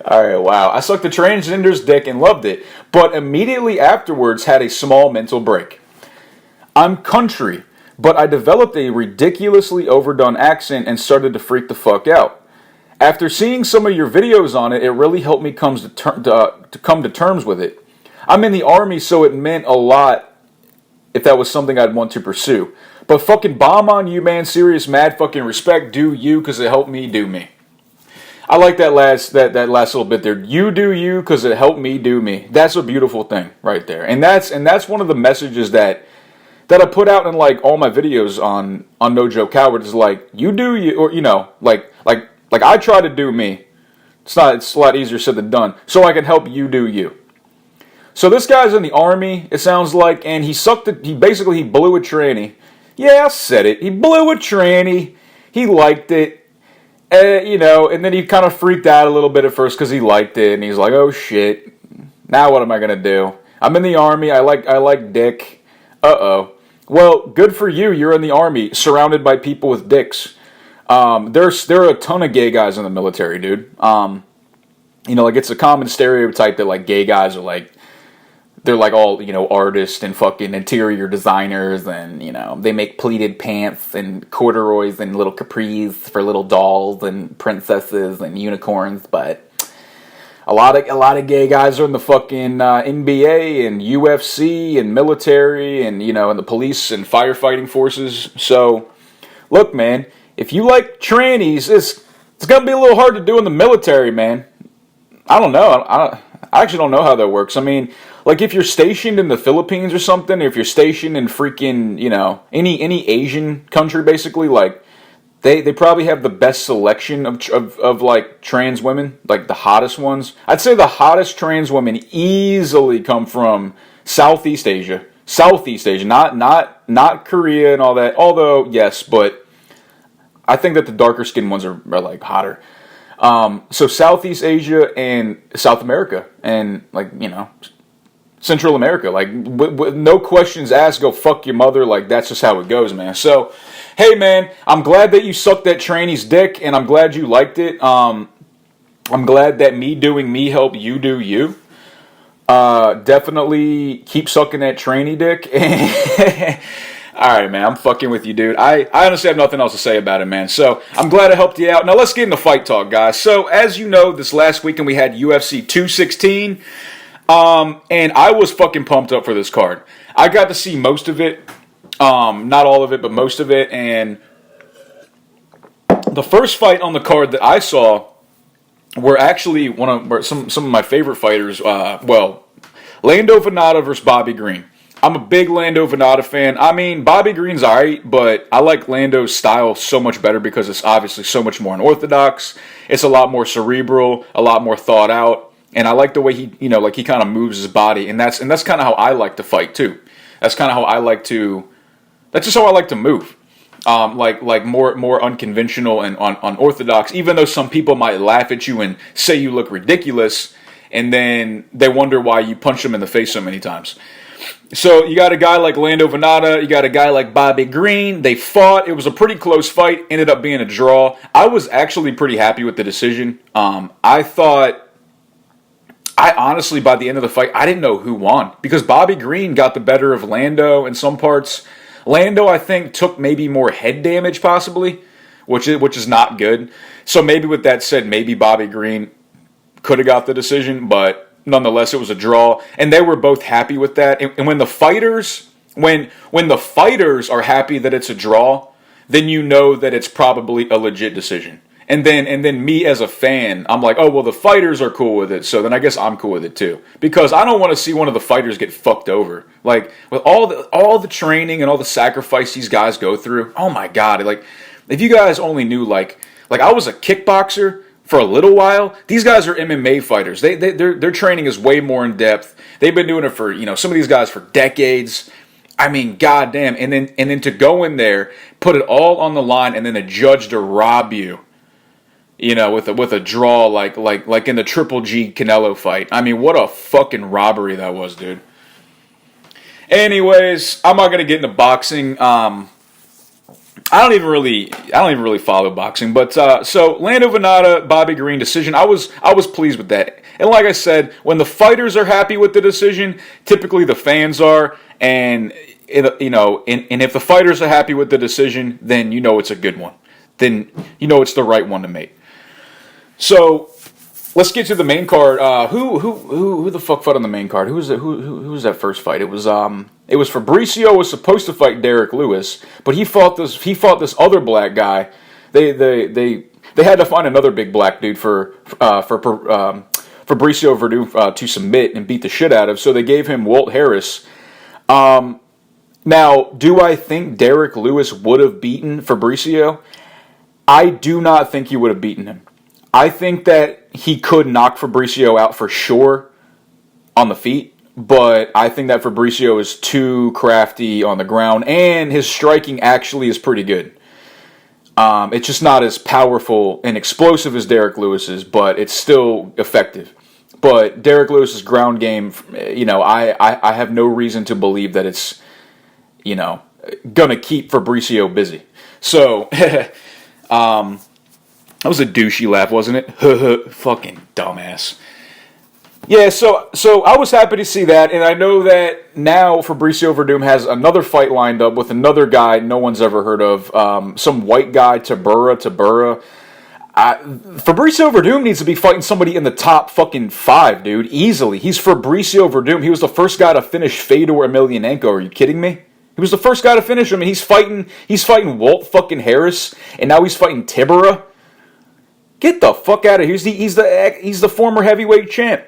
Alright, wow. I sucked a transgender's dick and loved it, but immediately afterwards had a small mental break. I'm country, but I developed a ridiculously overdone accent and started to freak the fuck out. After seeing some of your videos on it, it really helped me come to terms with it. I'm in the army, so it meant a lot if that was something I'd want to pursue. But fucking bomb on you, man. Serious mad fucking respect. Do you, because it helped me do me. I like that last little bit there. You do you because it helped me do me. That's a beautiful thing right there. And that's one of the messages that I put out in like all my videos on No Joke Coward is like, you do you, or like I try to do me. It's a lot easier said than done. So I can help you do you. So this guy's in the army, it sounds like, and he blew a tranny. Yeah, I said it. He blew a tranny. He liked it. And then he kind of freaked out a little bit at first because he liked it, and he's like, "Oh shit, now what am I gonna do? I'm in the army. I like dick. Well, good for you. You're in the army, surrounded by people with dicks. There are a ton of gay guys in the military, dude. Like it's a common stereotype that like gay guys are like they're like all, artists and fucking interior designers and, they make pleated pants and corduroys and little capris for little dolls and princesses and unicorns, but a lot of gay guys are in the fucking NBA and UFC and military and, in the police and firefighting forces. So, look, man, if you like trannies, it's gonna be a little hard to do in the military, man. I don't know. I actually don't know how that works. I mean, like if you're stationed in the Philippines or something, or if you're stationed in freaking, any Asian country, basically, like they probably have the best selection of like trans women, like the hottest ones. I'd say the hottest trans women easily come from Southeast Asia, not Korea and all that. Although yes, but I think that the darker skinned ones are like hotter. So Southeast Asia and South America and like, Central America, like with no questions asked, go fuck your mother. Like that's just how it goes, man. So, hey man, I'm glad that you sucked that tranny's dick and I'm glad you liked it. I'm glad that me doing me helped you do you. Definitely keep sucking that tranny dick. Alright, man, I'm fucking with you, dude. I honestly have nothing else to say about it, man. So, I'm glad I helped you out. Now, let's get into fight talk, guys. So, as you know, this last weekend we had UFC 216. And I was fucking pumped up for this card. I got to see most of it. Not all of it, but most of it. And the first fight on the card that I saw were actually some of my favorite fighters. Lando Venata versus Bobby Green. I'm a big Lando Venata fan. I mean, Bobby Green's alright, but I like Lando's style so much better because it's obviously so much more unorthodox. It's a lot more cerebral, a lot more thought out, and I like the way he, like he kind of moves his body, and that's kind of how I like to fight too. That's kind of how I like to. That's just how I like to move. Like more unconventional and unorthodox. Even though some people might laugh at you and say you look ridiculous, and then they wonder why you punch them in the face so many times. So you got a guy like Lando Venata, you got a guy like Bobby Green. They fought. It was a pretty close fight. Ended up being a draw. I was actually pretty happy with the decision. I honestly, by the end of the fight, I didn't know who won because Bobby Green got the better of Lando in some parts. Lando, I think, took maybe more head damage possibly, which is not good. So maybe with that said, maybe Bobby Green could have got the decision, but nonetheless, it was a draw, and they were both happy with that. And when the fighters are happy that it's a draw, then you know that it's probably a legit decision. And then me as a fan, I'm like, oh well, the fighters are cool with it, so then I guess I'm cool with it too. Because I don't want to see one of the fighters get fucked over. Like with all the training and all the sacrifice these guys go through. Oh my god! Like if you guys only knew, like I was a kickboxer for a little while. These guys are MMA fighters. Their training is way more in depth. They've been doing it for some of these guys for decades. I mean, goddamn. And then to go in there, put it all on the line, and then a judge to rob you. With a draw like in the Triple G Canelo fight. I mean, what a fucking robbery that was, dude. Anyways, I'm not gonna get into boxing. I don't even really follow boxing, but so Lando Venata, Bobby Green decision. I was pleased with that. And like I said, when the fighters are happy with the decision, typically the fans are, and if the fighters are happy with the decision, then it's a good one. Then it's the right one to make. So let's get to the main card. Who the fuck fought on the main card? Who was that first fight? It was Fabricio was supposed to fight Derek Lewis, but he fought this other black guy. They had to find another big black dude for Fabricio Verdum to submit and beat the shit out of. So they gave him Walt Harris. Now, do I think Derek Lewis would have beaten Fabricio? I do not think he would have beaten him. I think that he could knock Fabricio out for sure on the feet, but I think that Fabricio is too crafty on the ground, and his striking actually is pretty good. It's just not as powerful and explosive as Derek Lewis's, but it's still effective. But Derek Lewis's ground game, I have no reason to believe that it's, gonna keep Fabricio busy. So, that was a douchey laugh, wasn't it? Fucking dumbass. Yeah, so I was happy to see that, and I know that now Fabricio Verdum has another fight lined up with another guy no one's ever heard of, some white guy, Tabura. Fabricio Verdum needs to be fighting somebody in the top fucking 5, dude, easily. He's Fabricio Verdum. He was the first guy to finish Fedor Emelianenko. Are you kidding me? He was the first guy to finish him, and he's fighting Walt fucking Harris, and now he's fighting Tabura. Get the fuck out of here. He's the former heavyweight champ.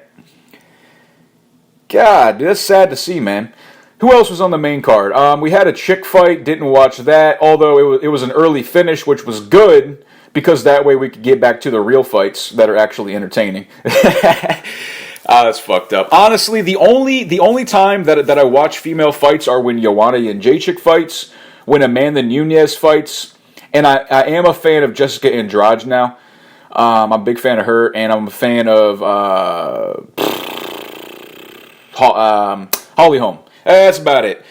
God, that's sad to see, man. Who else was on the main card? We had a chick fight. Didn't watch that. Although it was an early finish, which was good because that way we could get back to the real fights that are actually entertaining. That's fucked up. Honestly, the only time that I watch female fights are when Joanna Jędrzejczyk fights, when Amanda Nunes fights, and I am a fan of Jessica Andrade now. I'm a big fan of her, and I'm a fan of Holly Holm. That's about it.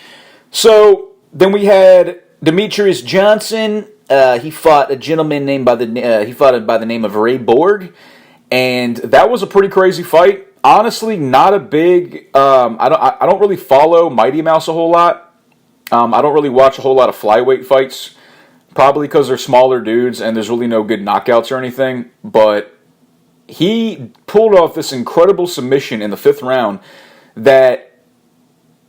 So then we had Demetrius Johnson. He fought a gentleman named by the name of Ray Borg, and that was a pretty crazy fight. Honestly, not a big. I don't really follow Mighty Mouse a whole lot. I don't really watch a whole lot of flyweight fights. Probably because they're smaller dudes and there's really no good knockouts or anything. But he pulled off this incredible submission in the 5th round that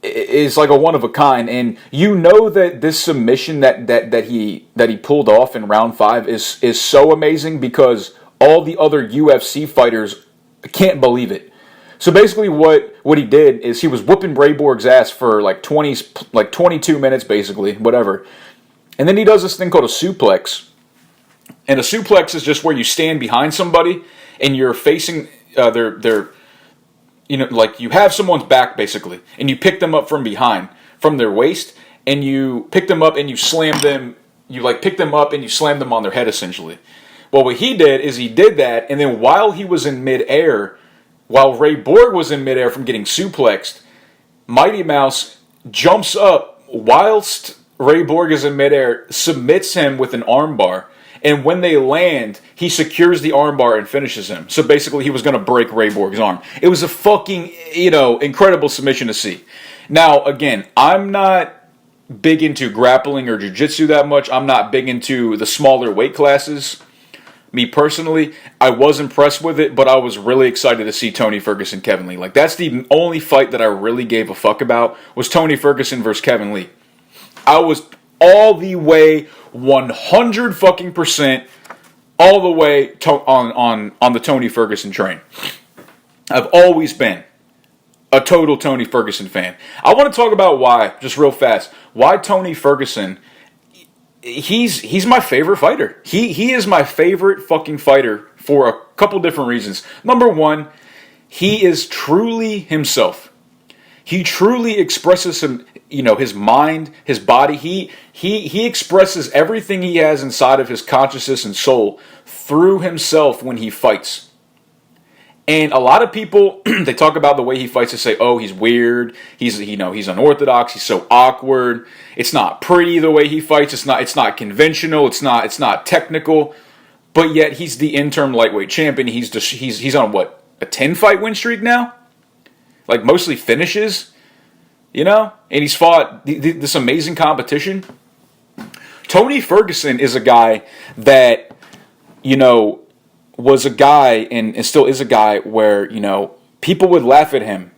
is like a one of a kind. And you know that this submission that he pulled off in round 5 is so amazing because all the other UFC fighters can't believe it. So basically, what he did is he was whooping Ray Borg's ass for like 22 minutes, basically, whatever. And then he does this thing called a suplex. And a suplex is just where you stand behind somebody and you're facing their like you have someone's back basically, and you pick them up from behind, from their waist, and you pick them up and you slam them. You like pick them up and you slam them on their head essentially. Well, what he did is he did that, and then while he was in midair, while Ray Borg was in midair from getting suplexed, Mighty Mouse jumps up whilst Ray Borg is in midair, submits him with an armbar, and when they land, he secures the armbar and finishes him. So basically, he was going to break Ray Borg's arm. It was a fucking, incredible submission to see. Now, again, I'm not big into grappling or jiu-jitsu that much. I'm not big into the smaller weight classes. Me personally, I was impressed with it, but I was really excited to see Tony Ferguson, Kevin Lee. Like, that's the only fight that I really gave a fuck about, was Tony Ferguson versus Kevin Lee. I was all the way 100 fucking percent all the way on the Tony Ferguson train. I've always been a total Tony Ferguson fan. I want to talk about why, just real fast, why Tony Ferguson. He's my favorite fighter. He is my favorite fucking fighter for a couple different reasons. Number one, he is truly himself. He truly expresses his mind, his body. He expresses everything he has inside of his consciousness and soul through himself when he fights. And a lot of people, they talk about the way he fights. They say, "Oh, he's weird. He's unorthodox. He's so awkward. It's not pretty the way he fights. It's not conventional. It's not technical." But yet he's the interim lightweight champion. He's on what, a 10-fight win streak now? Like mostly finishes, and he's fought this amazing competition. Tony Ferguson is a guy that was a guy and still is a guy where, people would laugh at him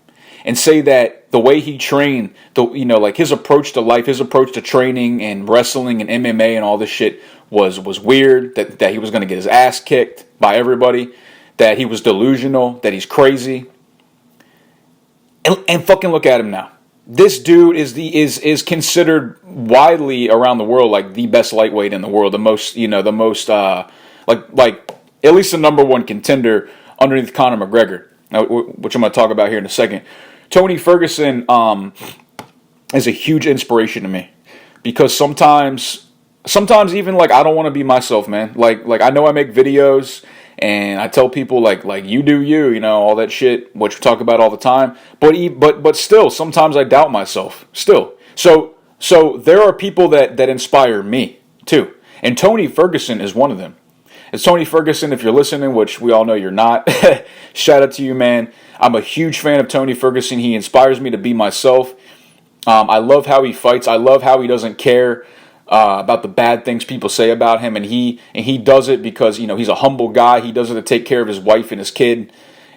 and say that the way he trained, like his approach to life, his approach to training and wrestling and MMA and all this shit was weird, that he was going to get his ass kicked by everybody, that he was delusional, that he's crazy. And fucking look at him now. This dude is considered widely around the world like the best lightweight in the world, the most like at least the number one contender underneath Conor McGregor, which I'm going to talk about here in a second. Tony Ferguson is a huge inspiration to me because sometimes even like I don't want to be myself, man. Like I know I make videos and I tell people like you do you, all that shit, which we talk about all the time. But still, sometimes I doubt myself. Still, so there are people that inspire me too, and Tony Ferguson is one of them. It's Tony Ferguson, if you're listening, which we all know you're not. Shout out to you, man. I'm a huge fan of Tony Ferguson. He inspires me to be myself. I love how he fights. I love how he doesn't care about the bad things people say about him, and he does it because he's a humble guy. He does it to take care of his wife and his kid,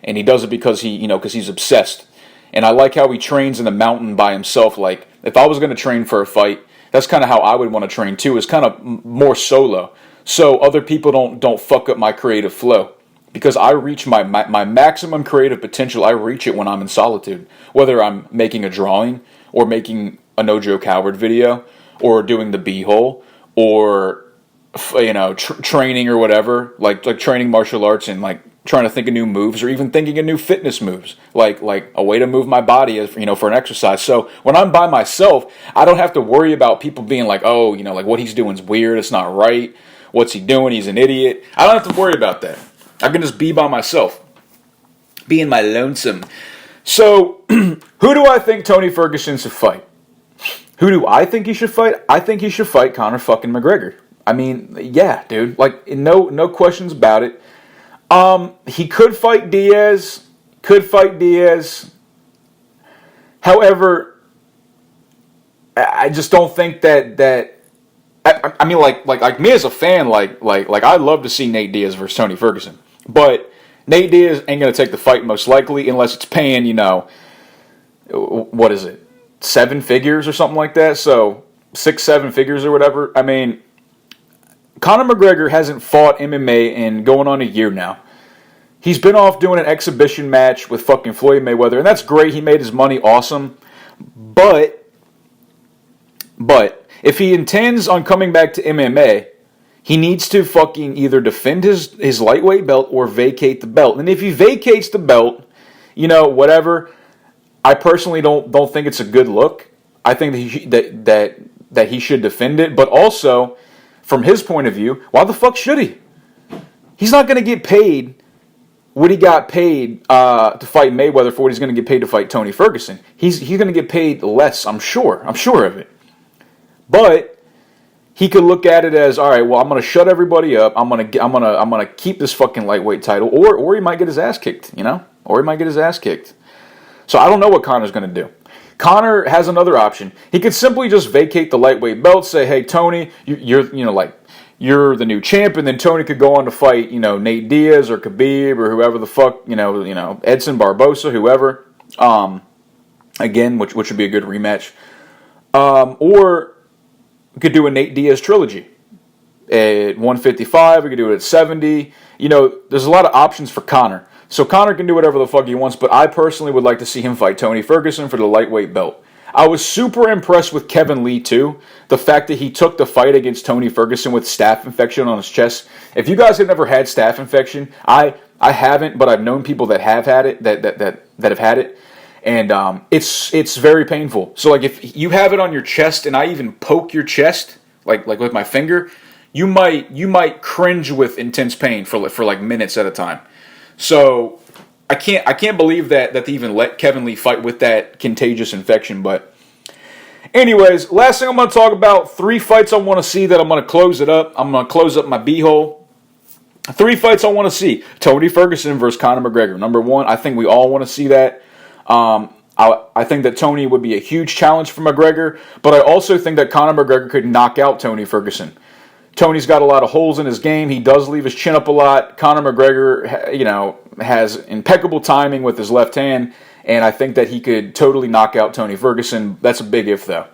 and he does it because he's obsessed. And I like how he trains in the mountain by himself. Like if I was going to train for a fight, that's kind of how I would want to train too. Is kind of more solo. So other people don't fuck up my creative flow. Because I reach my maximum creative potential, I reach it when I'm in solitude. Whether I'm making a drawing, or making a No Joke Howard video, or doing the B-hole, or training or whatever, like training martial arts and like trying to think of new moves, or even thinking of new fitness moves, like a way to move my body, as for an exercise. So when I'm by myself, I don't have to worry about people being like, oh, like what he's doing is weird, it's not right. What's he doing? He's an idiot. I don't have to worry about that. I can just be by myself. Being my lonesome. So, who do I think Tony Ferguson should fight? Who do I think he should fight? I think he should fight Conor fucking McGregor. I mean, yeah, dude. Like, no questions about it. He could fight Diaz. However, I just don't think that I mean, like me as a fan, like I'd love to see Nate Diaz versus Tony Ferguson, but Nate Diaz ain't gonna take the fight most likely unless it's paying, what is it, 7 figures or something like that. So 6-7 figures or whatever. I mean, Conor McGregor hasn't fought MMA in going on a year now. He's been off doing an exhibition match with fucking Floyd Mayweather, and that's great. He made his money awesome. But if he intends on coming back to MMA, he needs to fucking either defend his lightweight belt or vacate the belt. And if he vacates the belt, whatever. I personally don't think it's a good look. I think that he should defend it. But also, from his point of view, why the fuck should he? He's not going to get paid what he got paid to fight Mayweather for what he's going to get paid to fight Tony Ferguson. He's going to get paid less, I'm sure. I'm sure of it. But he could look at it as, all right, well, I'm going to shut everybody up. I'm going to keep this fucking lightweight title, or he might get his ass kicked, Or he might get his ass kicked. So I don't know what Conor's going to do. Conor has another option. He could simply just vacate the lightweight belt, say, "Hey, Tony, you're the new champ," and then Tony could go on to fight, Nate Diaz or Khabib or whoever the fuck, Edson Barbosa, whoever. Again, which would be a good rematch. Or we could do a Nate Diaz trilogy at 155. We could do it at 70. There's a lot of options for Conor. So Conor can do whatever the fuck he wants, but I personally would like to see him fight Tony Ferguson for the lightweight belt. I was super impressed with Kevin Lee, too. The fact that he took the fight against Tony Ferguson with staph infection on his chest. If you guys have never had staph infection, I haven't, but I've known people that have had it, that have had it. And it's very painful. So, like, if you have it on your chest and I even poke your chest, like with my finger, you might cringe with intense pain for like minutes at a time. So I can't believe that they even let Kevin Lee fight with that contagious infection. But anyways, last thing I'm going to talk about, 3 fights I want to see that I'm going to close it up. I'm going to close up my b-hole. 3 fights I want to see. Tony Ferguson versus Conor McGregor. Number 1, I think we all want to see that. I think that Tony would be a huge challenge for McGregor, but I also think that Conor McGregor could knock out Tony Ferguson. Tony's got a lot of holes in his game. He does leave his chin up a lot. Conor McGregor, has impeccable timing with his left hand, and I think that he could totally knock out Tony Ferguson. That's a big if, though.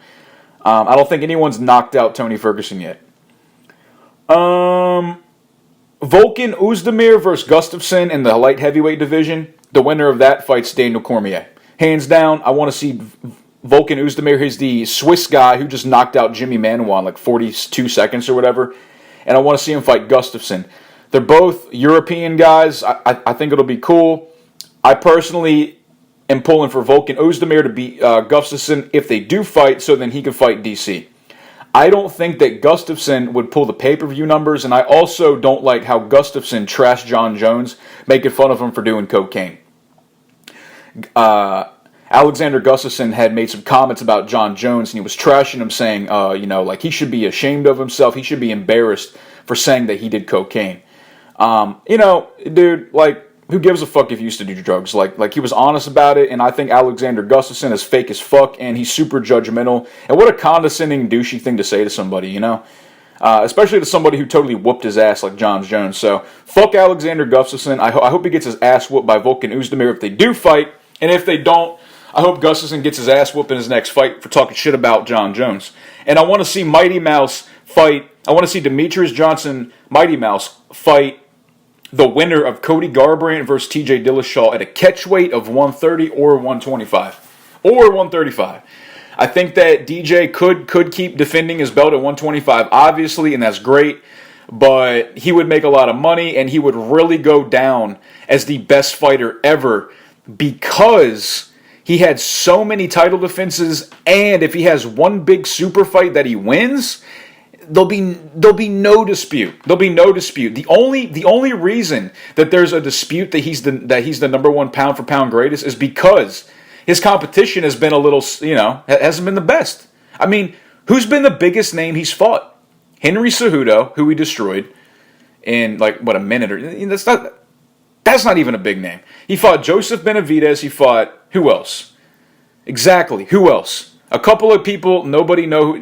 I don't think anyone's knocked out Tony Ferguson yet. Volkan Oezdemir versus Gustafsson in the light heavyweight division. The winner of that fights Daniel Cormier. Hands down, I want to see Volkan Oezdemir. He's the Swiss guy who just knocked out Jimmy Manuwa in like 42 seconds or whatever. And I want to see him fight Gustafsson. They're both European guys. I think it'll be cool. I personally am pulling for Volkan Oezdemir to beat Gustafsson if they do fight, so then he can fight DC. I don't think that Gustafsson would pull the pay-per-view numbers, and I also don't like how Gustafsson trashed John Jones, making fun of him for doing cocaine. Alexander Gustafsson had made some comments about John Jones, and he was trashing him, saying, like he should be ashamed of himself. He should be embarrassed for saying that he did cocaine. Dude, like, who gives a fuck if you used to do drugs? Like he was honest about it, and I think Alexander Gustafsson is fake as fuck, and he's super judgmental. And what a condescending, douchey thing to say to somebody, especially to somebody who totally whooped his ass like John Jones. So, fuck Alexander Gustafsson. I hope he gets his ass whooped by Volkan Oezdemir if they do fight, and if they don't, I hope Gustafsson gets his ass whooped in his next fight for talking shit about John Jones. And I want to see Mighty Mouse fight. I want to see Demetrius Johnson, Mighty Mouse, fight the winner of Cody Garbrandt versus TJ Dillashaw at a catchweight of 130 or 125. Or 135. I think that DJ could keep defending his belt at 125, obviously, and that's great. But he would make a lot of money, and he would really go down as the best fighter ever because he had so many title defenses, and if he has one big super fight that he wins, there'll be no dispute. There'll be no dispute. The only reason that there's a dispute that he's the number 1 pound for pound greatest is because his competition has been a little, hasn't been the best. I mean, who's been the biggest name he's fought? Henry Cejudo, who he destroyed in a minute or that's not even a big name. He fought Joseph Benavidez. He fought who else? Exactly, who else? A couple of people nobody know.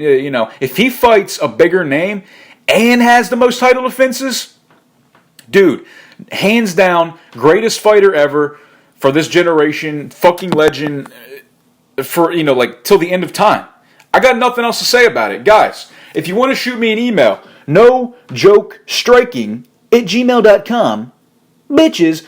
If he fights a bigger name and has the most title defenses, dude, hands down, greatest fighter ever for this generation, fucking legend for till the end of time. I got nothing else to say about it, guys. If you want to shoot me an email, nojokestriking@gmail.com. Bitches,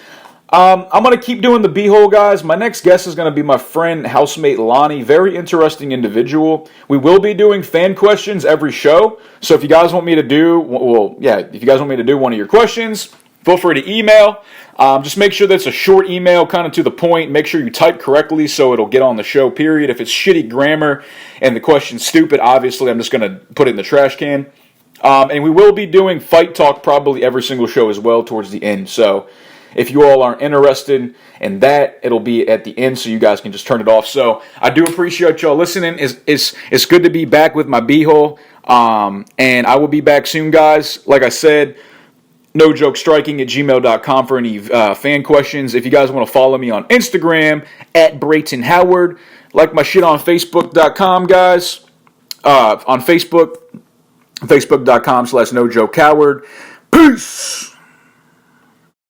I'm going to keep doing the B-hole, guys. My next guest is going to be my friend, housemate Lonnie. Very interesting individual. We will be doing fan questions every show. So if you guys want me to do, if you guys want me to do one of your questions, feel free to email. Just make sure that's a short email, kind of to the point. Make sure you type correctly so it'll get on the show, period. If it's shitty grammar and the question's stupid, obviously I'm just going to put it in the trash can. And we will be doing fight talk probably every single show as well towards the end. So if you all aren't interested in that, it'll be at the end so you guys can just turn it off. So I do appreciate y'all listening. It's good to be back with my B-hole. And I will be back soon, guys. Like I said, nojokestriking@gmail.com for any fan questions. If you guys want to follow me on Instagram, @Brayton Howard. Like my shit on Facebook.com, guys. On Facebook, facebook.com/nojokehoward. Peace!